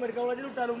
medical കോളേജിൽ വിട്ടാലും